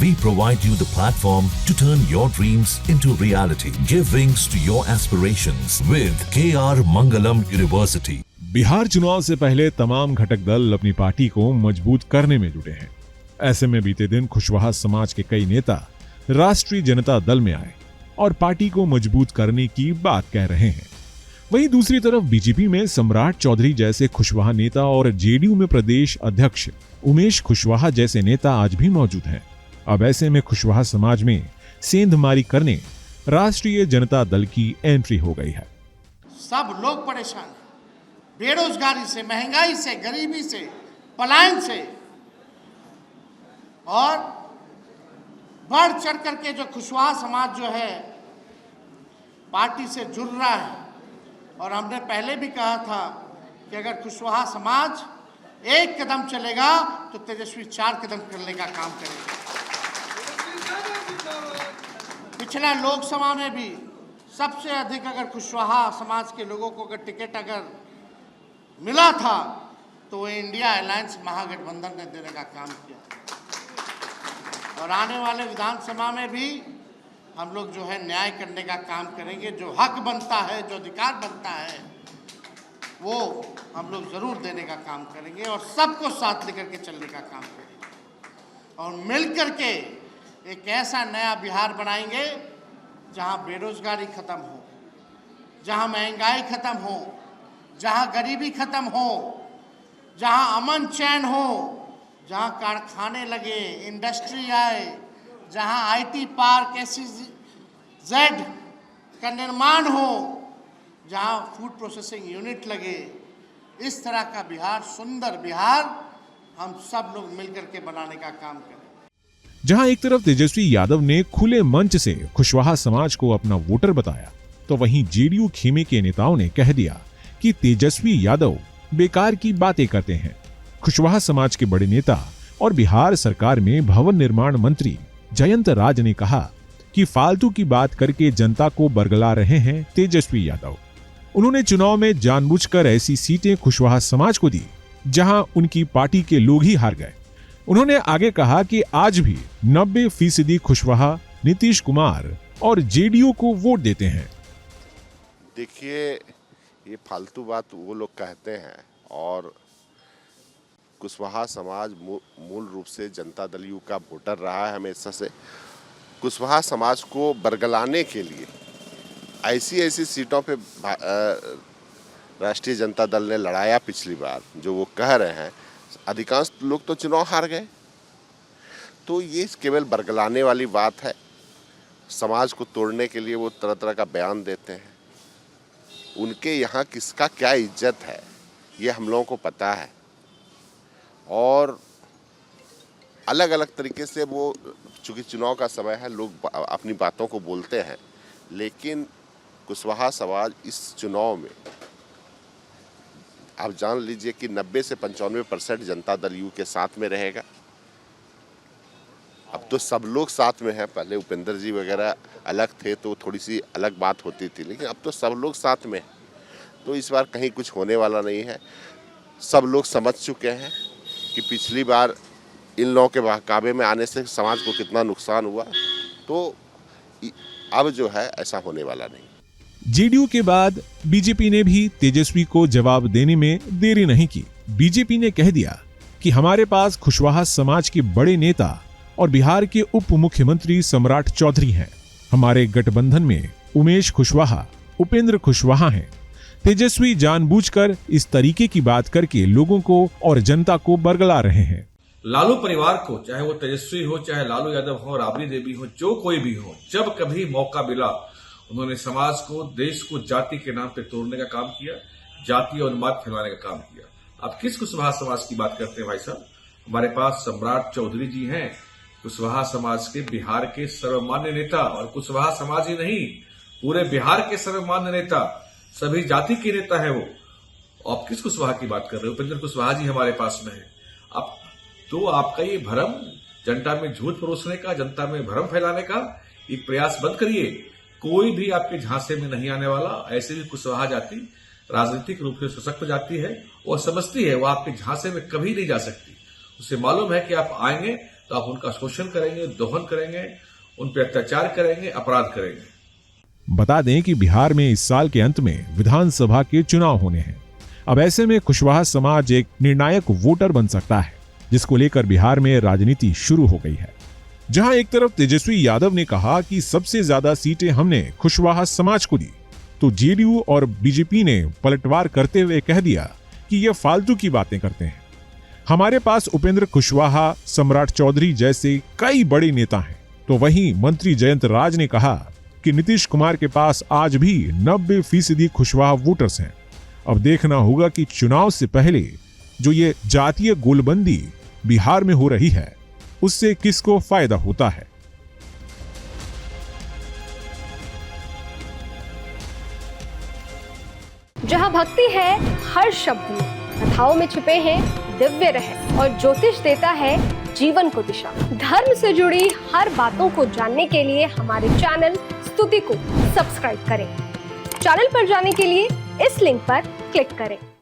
We provide you the platform to turn your dreams into reality. Give wings to your aspirations with KR Mangalam University. Bihar चुनाव से पहले तमाम घटक दल अपनी पार्टी को मजबूत करने में जुटे हैं। ऐसे में बीते दिन कुशवाहा समाज के कई नेता राष्ट्रीय जनता दल में आए और पार्टी को मजबूत करने की बात कह रहे हैं। वहीं दूसरी तरफ बीजेपी में सम्राट चौधरी जैसे कुशवाहा नेता और जेडीयू में प्रदेश अध्यक्ष उमेश कुशवाहा जैसे नेता आज भी मौजूद हैं। अब ऐसे में कुशवाहा समाज में सेंधमारी करने राष्ट्रीय जनता दल की एंट्री हो गई है। सब लोग परेशान हैं, बेरोजगारी से, महंगाई से, गरीबी से, पलायन से, और बढ़ चढ़ करके जो कुशवाहा समाज जो है पार्टी से जुड़ रहा है। और हमने पहले भी कहा था कि अगर कुशवाहा समाज एक कदम चलेगा तो तेजस्वी 4 कदम करने का काम करेगा। पिछला लोकसभा में भी सबसे अधिक अगर कुशवाहा समाज के लोगों को अगर टिकट अगर मिला था तो वो इंडिया अलायंस महागठबंधन ने देने का काम किया। और आने वाले विधानसभा में भी हम लोग जो है न्याय करने का काम करेंगे। जो हक बनता है, जो अधिकार बनता है, वो हम लोग ज़रूर देने का काम करेंगे और सबको साथ लेकर के चलने का काम करेंगे। और मिल कर के एक ऐसा नया बिहार बनाएंगे जहाँ बेरोजगारी खत्म हो, जहाँ महंगाई खत्म हो, जहाँ गरीबी खत्म हो, जहाँ अमन चैन हो, जहाँ कारखाने लगे, इंडस्ट्री आए, जहाँ आईटी पार्क SEZ का निर्माण हो, जहाँ फूड प्रोसेसिंग यूनिट लगे। इस तरह का बिहार, सुंदर बिहार हम सब लोग मिलकर के बनाने का काम करें। जहां एक तरफ तेजस्वी यादव ने खुले मंच से कुशवाहा समाज को अपना वोटर बताया, तो वहीं जेडीयू खेमे के नेताओं ने कह दिया कि तेजस्वी यादव बेकार की बातें करते हैं। कुशवाहा समाज के बड़े नेता और बिहार सरकार में भवन निर्माण मंत्री जयंत राज ने कहा कि फालतू की बात करके जनता को बरगला रहे हैं तेजस्वी यादव। उन्होंने चुनाव में जानबूझकर ऐसी सीटें कुशवाहा समाज को दी जहां उनकी पार्टी के लोग ही हार गए। उन्होंने आगे कहा कि आज भी 90% कुशवाहा नीतीश कुमार और जेडीयू को वोट देते हैं। देखिए, ये फालतू बात वो लोग कहते हैं और कुशवाहा समाज मूल रूप से जनता दल यू का वोटर रहा है हमेशा से। कुशवाहा समाज को बरगलाने के लिए ऐसी सीटों पे राष्ट्रीय जनता दल ने लड़ाया पिछली बार। जो वो कह रहे हैं, अधिकांश लोग तो चुनाव हार गए, तो ये केवल बरगलाने वाली बात है। समाज को तोड़ने के लिए वो तरह तरह का बयान देते हैं। उनके यहाँ किसका क्या इज्जत है ये हम लोगों को पता है, और अलग अलग तरीके से वो, चूँकि चुनाव का समय है, लोग अपनी बातों को बोलते हैं। लेकिन कुशवाहा समाज इस चुनाव में आप जान लीजिए कि 90 से 95% जनता दल यू के साथ में रहेगा। अब तो सब लोग साथ में हैं। पहले उपेंद्र जी वगैरह अलग थे तो थोड़ी सी अलग बात होती थी, लेकिन अब तो सब लोग साथ में हैं। तो इस बार कहीं कुछ होने वाला नहीं है। सब लोग समझ चुके हैं कि पिछली बार इन लोगों के बहकावे में आने से समाज को कितना नुकसान हुआ, तो अब जो है ऐसा होने वाला नहीं। जेडीयू के बाद बीजेपी ने भी तेजस्वी को जवाब देने में देरी नहीं की। बीजेपी ने कह दिया कि हमारे पास कुशवाहा समाज के बड़े नेता और बिहार के उप मुख्यमंत्री सम्राट चौधरी हैं। हमारे गठबंधन में उमेश कुशवाहा, उपेंद्र कुशवाहा हैं। तेजस्वी जानबूझकर इस तरीके की बात करके लोगों को और जनता को बरगला रहे हैं। लालू परिवार को, चाहे वो तेजस्वी हो, चाहे लालू यादव हो, राबड़ी देवी हो, जो कोई भी हो, जब कभी मौका मिला उन्होंने समाज को, देश को जाति के नाम पे तोड़ने का काम किया, जाति और उन्माद फैलाने का काम किया। अब किस कुशवाहा समाज की बात करते हैं भाई साहब? हमारे पास सम्राट चौधरी जी हैं, कुशवाहा समाज के बिहार के सर्वमान्य नेता, और कुशवाहा समाज ही नहीं, पूरे बिहार के सर्वमान्य नेता, सभी जाति के नेता है वो। आप किस कुशवाहा की बात कर रहे हो? उपेंद्र कुशवाहा जी हमारे पास में है। अब तो आपका ये भ्रम, जनता में झूठ परोसने का, जनता में भ्रम फैलाने का एक प्रयास बंद करिए। कोई भी आपके झांसे में नहीं आने वाला। ऐसे भी कुशवाहा जाति राजनीतिक रूप से सशक्त जाती है और समझती है वो आपके झांसे में कभी नहीं जा सकती। उसे मालूम है कि आप आएंगे तो आप उनका शोषण करेंगे, दोहन करेंगे, उन पर अत्याचार करेंगे, अपराध करेंगे। बता दें कि बिहार में इस साल के अंत में विधानसभा के चुनाव होने हैं। अब ऐसे में कुशवाहा समाज एक निर्णायक वोटर बन सकता है, जिसको लेकर बिहार में राजनीति शुरू हो गई है। जहां एक तरफ तेजस्वी यादव ने कहा कि सबसे ज्यादा सीटें हमने कुशवाहा समाज को दी, तो जेडीयू और बीजेपी ने पलटवार करते हुए कह दिया कि ये फालतू की बातें करते हैं। हमारे पास उपेंद्र कुशवाहा, सम्राट चौधरी जैसे कई बड़े नेता हैं। तो वहीं मंत्री जयंत राज ने कहा कि नीतीश कुमार के पास आज भी 90% कुशवाहा वोटर्स हैं। अब देखना होगा कि चुनाव से पहले जो ये जातीय गोलबंदी बिहार में हो रही है, उससे किसको फायदा होता है। जहां भक्ति है हर शब्द में, कथाओं में छुपे हैं दिव्य रहस्य और ज्योतिष देता है जीवन को दिशा। धर्म से जुड़ी हर बातों को जानने के लिए हमारे चैनल स्तुति को सब्सक्राइब करें। चैनल पर जाने के लिए इस लिंक पर क्लिक करें।